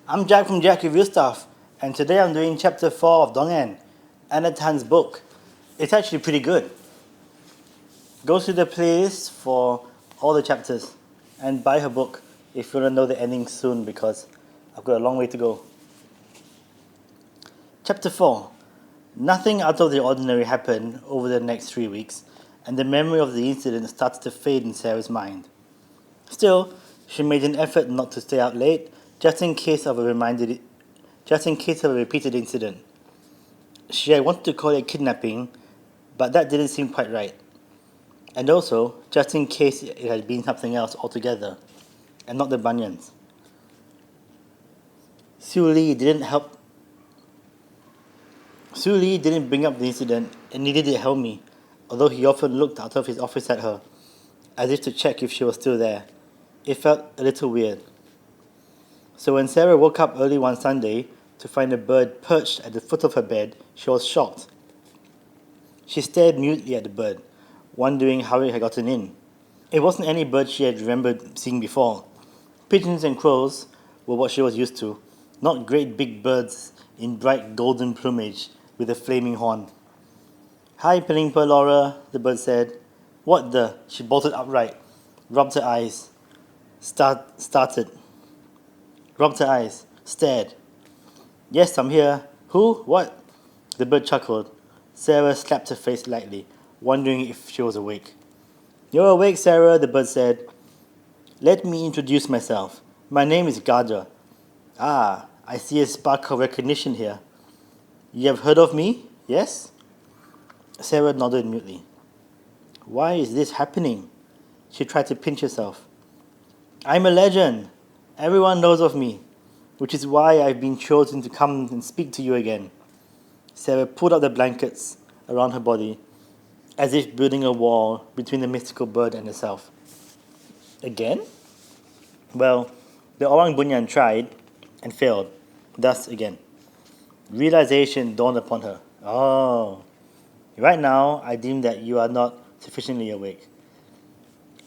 I'm Jack from Jack Review Stuff, and today I'm doing Chapter 4 of Dongeng, Anna Tan's book. It's actually pretty good. Go to the playlist for all the chapters, and buy her book if you want to know the ending soon because I've got a long way to go. Chapter 4. Nothing out of the ordinary happened over the next 3 weeks, and the memory of the incident started to fade in Sarah's mind. Still, she made an effort not to stay out late, just in case of a repeated incident. She had wanted to call it kidnapping, but that didn't seem quite right. And also, just in case it had been something else altogether, and not the bunions. Sue Lee didn't bring up the incident, and neither did Helmi, although he often looked out of his office at her, as if to check if she was still there. It felt a little weird. So when Sarah woke up early one Sunday to find a bird perched at the foot of her bed, she was shocked. She stared mutely at the bird, wondering how it had gotten in. It wasn't any bird she had remembered seeing before. Pigeons and crows were what she was used to, not great big birds in bright golden plumage with a flaming horn. "Hi, Pelimpa Laura," the bird said. "What the?" She bolted upright, rubbed her eyes, stared. "Yes, I'm here. Who? What?" The bird chuckled. Sarah slapped her face lightly, wondering if she was awake. "You're awake, Sarah," the bird said. "Let me introduce myself. My name is Gaja." "Ah, I see a spark of recognition here. You have heard of me, yes?" Sarah nodded mutely. Why is this happening? She tried to pinch herself. "I'm a legend. Everyone knows of me, which is why I've been chosen to come and speak to you again." Sarah pulled up the blankets around her body, as if building a wall between the mystical bird and herself. Again? Well, the Orang Bunyan tried and failed, thus again. Realization dawned upon her. Oh, right now I deem that you are not sufficiently awake.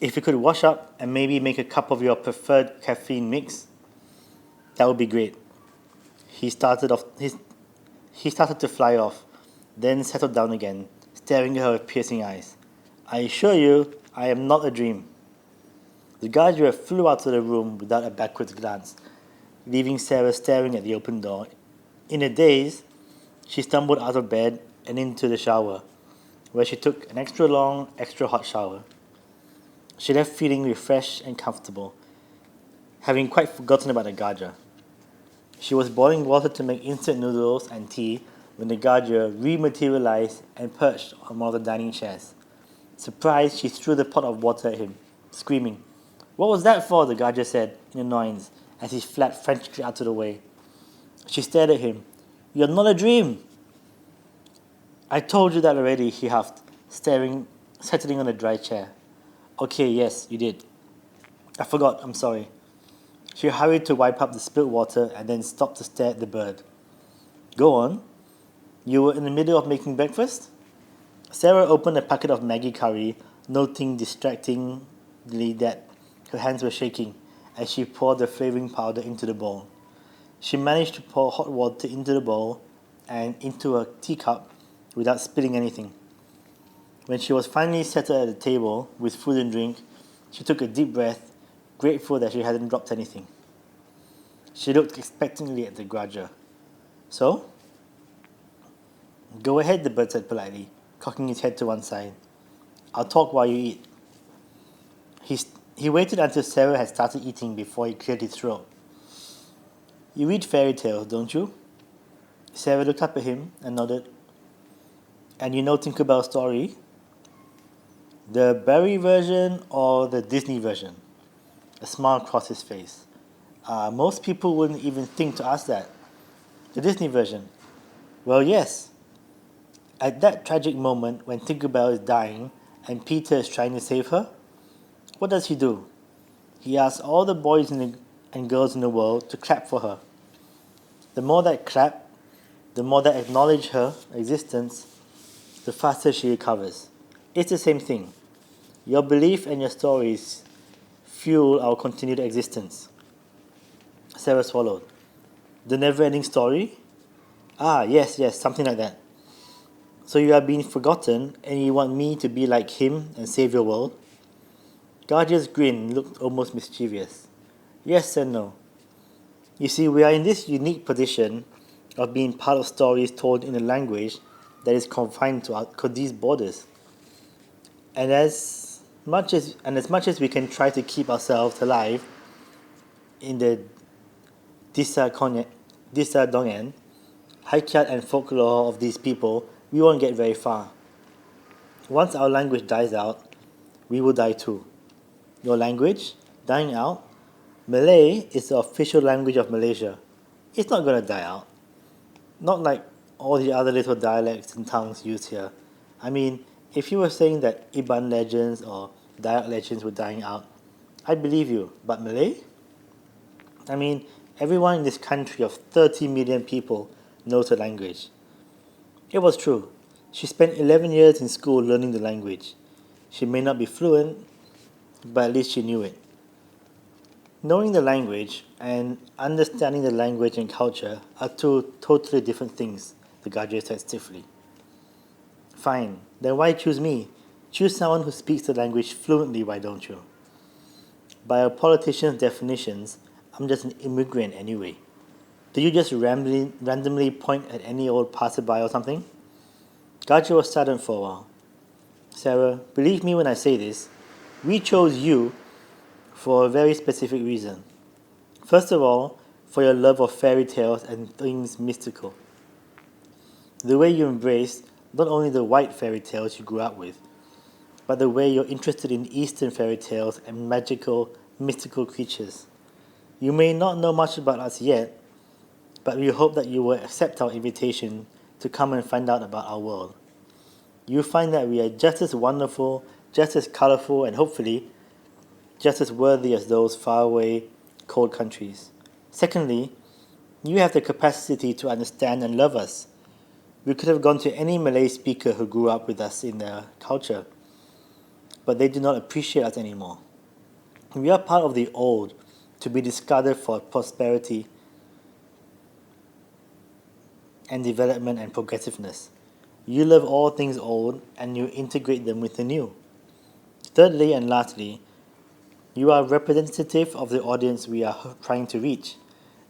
If you could wash up and maybe make a cup of your preferred caffeine mix, that would be great. He started to fly off, then settled down again, staring at her with piercing eyes. "I assure you, I am not a dream." The Guardian flew out of the room without a backward glance, leaving Sarah staring at the open door. In a daze, she stumbled out of bed and into the shower, where she took an extra long, extra hot shower. She left feeling refreshed and comfortable, having quite forgotten about the Gaja. She was boiling water to make instant noodles and tea when the Gaja rematerialized and perched on one of the dining chairs. Surprised, she threw the pot of water at him, screaming. "What was that for?" the Gaja said in annoyance as he flapped frantically out of the way. She stared at him. "You're not a dream." "I told you that already," he huffed, settling on a dry chair. "Okay, yes, you did. I forgot, I'm sorry." She hurried to wipe up the spilled water and then stopped to stare at the bird. "Go on. You were in the middle of making breakfast?" Sarah opened a packet of Maggi curry, noting distractingly that her hands were shaking as she poured the flavoring powder into the bowl. She managed to pour hot water into the bowl and into a teacup without spilling anything. When she was finally settled at the table with food and drink, she took a deep breath, grateful that she hadn't dropped anything. She looked expectantly at the Gaja. "So?" "Go ahead," the bird said politely, cocking his head to one side. "I'll talk while you eat." He waited until Sarah had started eating before he cleared his throat. "You read fairy tales, don't you?" Sarah looked up at him and nodded. "And you know Tinkerbell's story? The Barry version or the Disney version?" A smile crossed his face. Most people wouldn't even think to ask that. "The Disney version." "Well, yes. At that tragic moment when Tinkerbell is dying and Peter is trying to save her, what does he do? He asks all the boys and girls in the world to clap for her. The more that clap, the more that acknowledge her existence, the faster she recovers. It's the same thing. Your belief and your stories fuel our continued existence." Sarah swallowed. The never-ending story? Ah, yes, something like that. So you are being forgotten and you want me to be like him and save your world? Guardian's grin looked almost mischievous. Yes and no. You see, we are in this unique position of being part of stories told in a language that is confined to these borders. And as much as we can try to keep ourselves alive in the Disa Dongen, haikyat and folklore of these people, we won't get very far. Once our language dies out, we will die too. Your language, dying out? Malay is the official language of Malaysia. It's not gonna die out. Not like all the other little dialects and tongues used here. I mean, if you were saying that Iban legends or Dayak legends were dying out, I'd believe you. But Malay? I mean, everyone in this country of 30 million people knows the language. It was true. She spent 11 years in school learning the language. She may not be fluent, but at least she knew it. Knowing the language and understanding the language and culture are two totally different things, the Gajah said stiffly. Fine, then why choose me? Choose someone who speaks the language fluently, why don't you? By a politician's definitions, I'm just an immigrant anyway. Do you just randomly point at any old passerby or something? Gajah was silent for a while. Sarah, believe me when I say this, we chose you for a very specific reason. First of all, for your love of fairy tales and things mystical. The way you embrace not only the white fairy tales you grew up with, but the way you're interested in Eastern fairy tales and magical, mystical creatures. You may not know much about us yet, but we hope that you will accept our invitation to come and find out about our world. You'll find that we are just as wonderful, just as colorful, and hopefully just as worthy as those faraway, cold countries. Secondly, you have the capacity to understand and love us. We could have gone to any Malay speaker who grew up with us in their culture, but they do not appreciate us anymore. We are part of the old, to be discarded for prosperity and development and progressiveness. You love all things old and you integrate them with the new. Thirdly and lastly, you are representative of the audience we are trying to reach,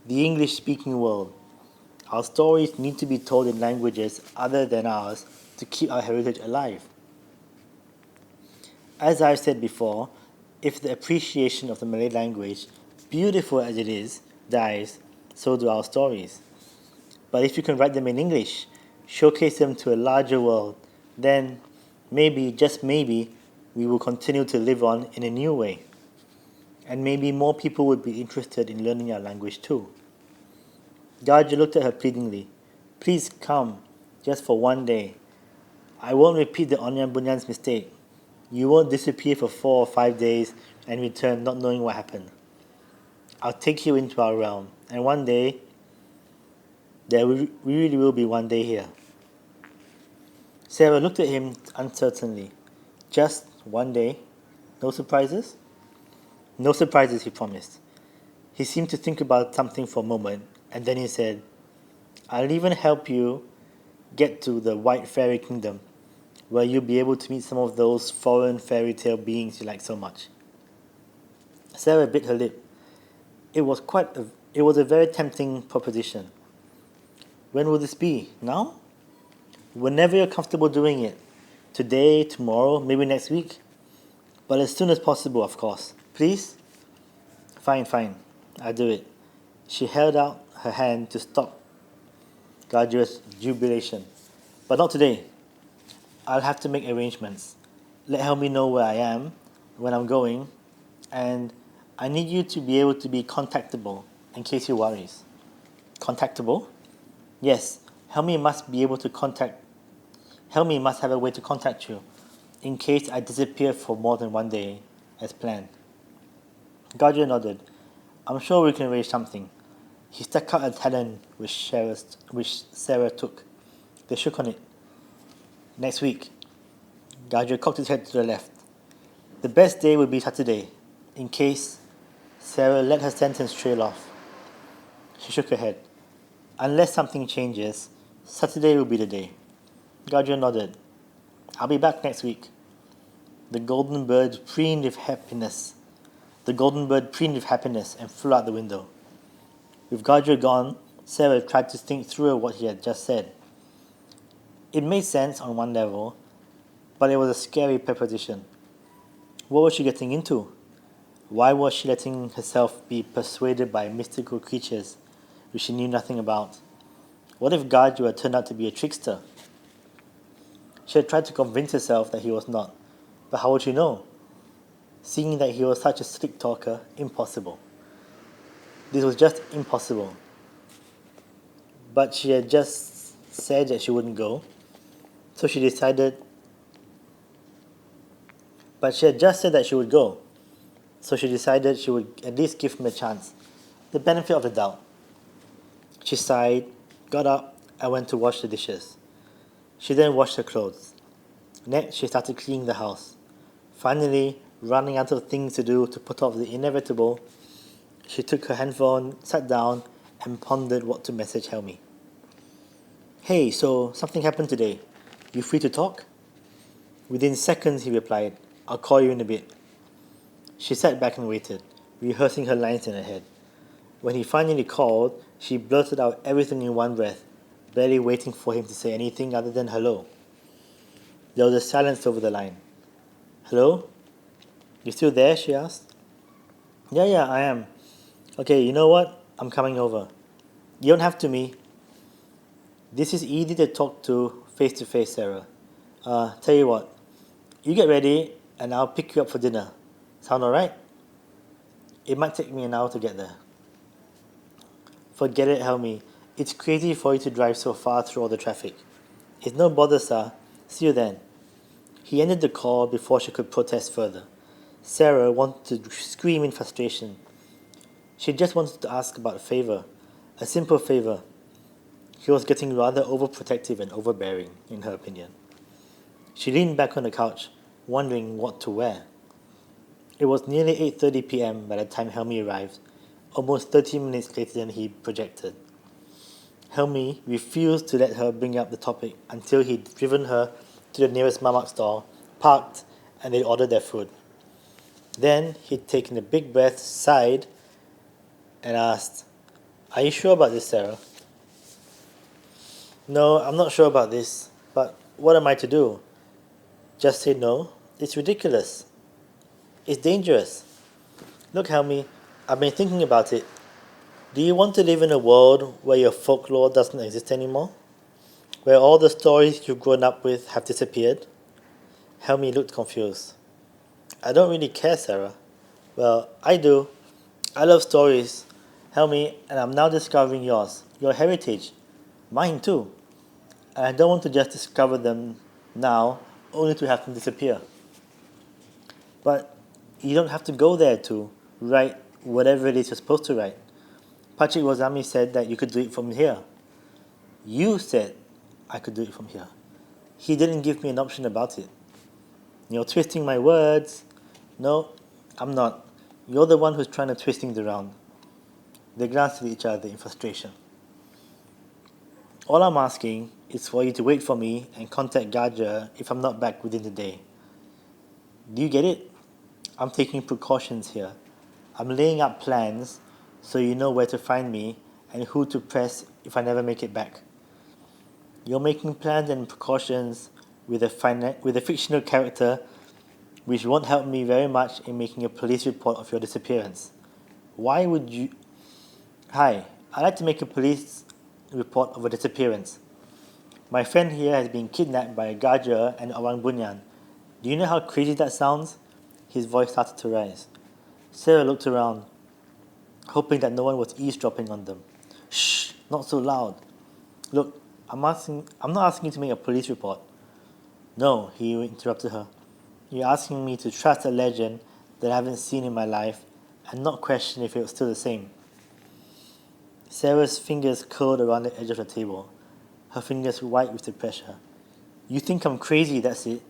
the English-speaking world. Our stories need to be told in languages other than ours to keep our heritage alive. As I said before, if the appreciation of the Malay language, beautiful as it is, dies, so do our stories. But if you can write them in English, showcase them to a larger world, then maybe, just maybe, we will continue to live on in a new way. And maybe more people would be interested in learning our language too. Gajah looked at her pleadingly. Please come, just for one day. I won't repeat the Onyan Bunyan's mistake. You won't disappear for 4 or 5 days and return not knowing what happened. I'll take you into our realm, and one day, there really will be one day here. Sarah looked at him uncertainly. Just one day? No surprises? No surprises, he promised. He seemed to think about something for a moment, and then he said, I'll even help you get to the White Fairy Kingdom, where you'll be able to meet some of those foreign fairy tale beings you like so much. Sarah bit her lip. It was a very tempting proposition. When will this be? Now? Whenever you're comfortable doing it. Today, tomorrow, maybe next week. But as soon as possible, of course. Please? Fine. I'll do it. She held out her hand to stop Gajah's jubilation. But not today. I'll have to make arrangements. Let Helmi know where I am, when I'm going, and I need you to be able to be contactable in case he worries. Contactable? Yes, Helmi must have a way to contact you in case I disappear for more than one day, as planned. Gajah nodded. I'm sure we can arrange something. He stuck out a talon which Sarah took. They shook on it. Next week. Gajah cocked his head to the left. The best day would be Saturday, in case Sarah let her sentence trail off. She shook her head. Unless something changes, Saturday will be the day. Gardner nodded. I'll be back next week. The golden bird preened with happiness. The golden bird preened with happiness and flew out the window. With Gardner gone, Sarah tried to think through what he had just said. It made sense on one level, but it was a scary proposition. What was she getting into? Why was she letting herself be persuaded by mystical creatures which she knew nothing about? What if Gardner had turned out to be a trickster? She had tried to convince herself that he was not, but how would she know? Seeing that he was such a slick talker, impossible. This was just impossible. But she had just said that she wouldn't go, so she decided. But she had just said that she would go, so she decided she would at least give him a chance, the benefit of the doubt. She sighed, got up, and went to wash the dishes. She then washed her clothes. Next, she started cleaning the house. Finally, running out of things to do to put off the inevitable, she took her handphone, sat down, and pondered what to message Helmi. Hey, so something happened today. You free to talk? Within seconds, he replied, I'll call you in a bit. She sat back and waited, rehearsing her lines in her head. When he finally called, she blurted out everything in one breath, barely waiting for him to say anything other than hello. There was a silence over the line. Hello? You still there? She asked. Yeah, I am. Okay, you know what? I'm coming over. You don't have to, me. This is easy to talk to face, Sarah. Tell you what. You get ready, and I'll pick you up for dinner. Sound alright? It might take me an hour to get there. Forget it, Helmi. It's crazy for you to drive so far through all the traffic. It's no bother, sir. See you then. He ended the call before she could protest further. Sarah wanted to scream in frustration. She just wanted to ask about a favor. A simple favor. He was getting rather overprotective and overbearing, in her opinion. She leaned back on the couch, wondering what to wear. It was nearly 8:30 p.m. by the time Helmi arrived, almost 30 minutes later than he projected. Helmi refused to let her bring up the topic until he'd driven her to the nearest mamak store, parked, and they'd ordered their food. Then he'd taken a big breath, sighed, and asked, Are you sure about this, Sarah? No, I'm not sure about this, but what am I to do? Just say no? It's ridiculous. It's dangerous. Look, Helmi, I've been thinking about it. Do you want to live in a world where your folklore doesn't exist anymore? Where all the stories you've grown up with have disappeared? Helmi looked confused. I don't really care, Sarah. Well, I do. I love stories, Helmi, and I'm now discovering yours, your heritage. Mine too. And I don't want to just discover them now, only to have them disappear. But you don't have to go there to write whatever it is you're supposed to write. Patrick Rosami said that you could do it from here. You said I could do it from here. He didn't give me an option about it. You're twisting my words. No, I'm not. You're the one who's trying to twist things around. They glanced at each other in frustration. All I'm asking is for you to wait for me and contact Gardner if I'm not back within the day. Do you get it? I'm taking precautions here. I'm laying out plans so you know where to find me and who to press if I never make it back. You're making plans and precautions with a fictional character which won't help me very much in making a police report of your disappearance. Why would you... Hi, I'd like to make a police report of a disappearance. My friend here has been kidnapped by a Gajah and Orang Bunyan. Do you know how crazy that sounds? His voice started to rise. Sarah looked around, hoping that no one was eavesdropping on them. Shh, not so loud. Look, I'm not asking you to make a police report. No, he interrupted her. You're asking me to trust a legend that I haven't seen in my life and not question if it was still the same. Sarah's fingers curled around the edge of the table, her fingers white with the pressure. You think I'm crazy, that's it.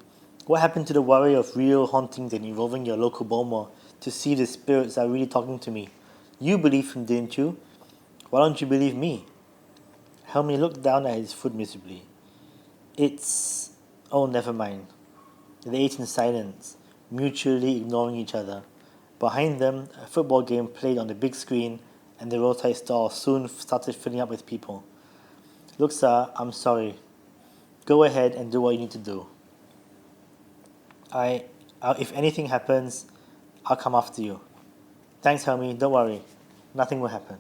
What happened to the worry of real hauntings and involving your local Boma to see the spirits are really talking to me? You believed him, didn't you? Why don't you believe me? Helmi looked down at his food miserably. It's... Oh, never mind. They ate in silence, mutually ignoring each other. Behind them, a football game played on the big screen, and the roadside stall soon started filling up with people. Look, sir, I'm sorry. Go ahead and do what you need to do. If anything happens, I'll come after you. Thanks, Helmi, don't worry. Nothing will happen.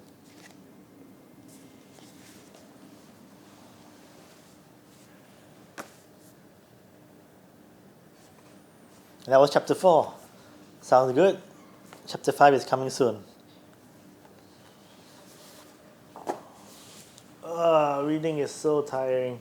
And that was chapter 4. Sounds good? Chapter 5 is coming soon. Reading is so tiring.